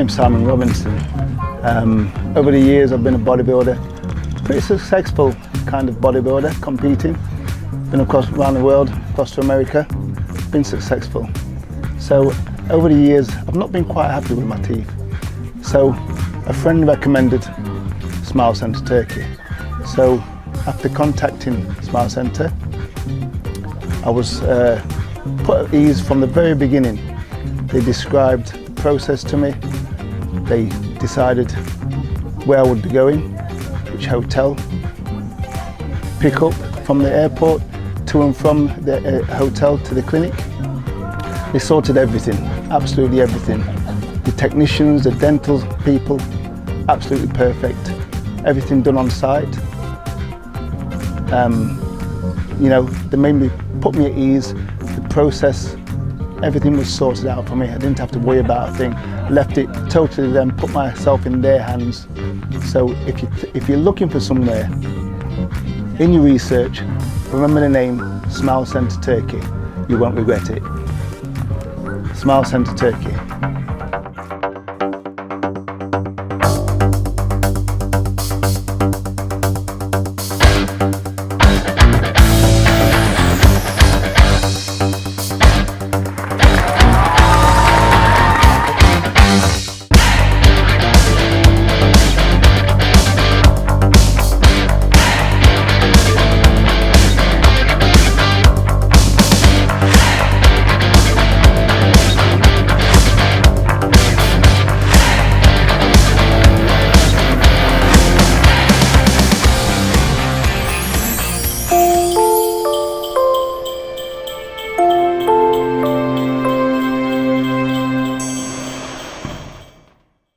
name's Simon Robinson. Over the years I've been a bodybuilder, pretty successful kind of bodybuilder, competing. Been around the world, across to America, been successful. So over the years I've not been quite happy with my teeth. So a friend recommended Smile Centre Turkey. So after contacting Smile Centre, I was put at ease from the very beginning. They described the process to me. They decided where I would be going, which hotel, pick up from the airport to and from the hotel to the clinic. They sorted everything, absolutely everything. The technicians, the dental people, absolutely perfect. Everything done on site. You know, they made me, put me at ease. The process, everything was sorted out for me. I didn't have to worry about a thing. I left it totally to them, put myself in their hands. So if you're looking for somewhere, in your research, remember the name Smile Centre Turkey. You won't regret it. Smile Centre Turkey.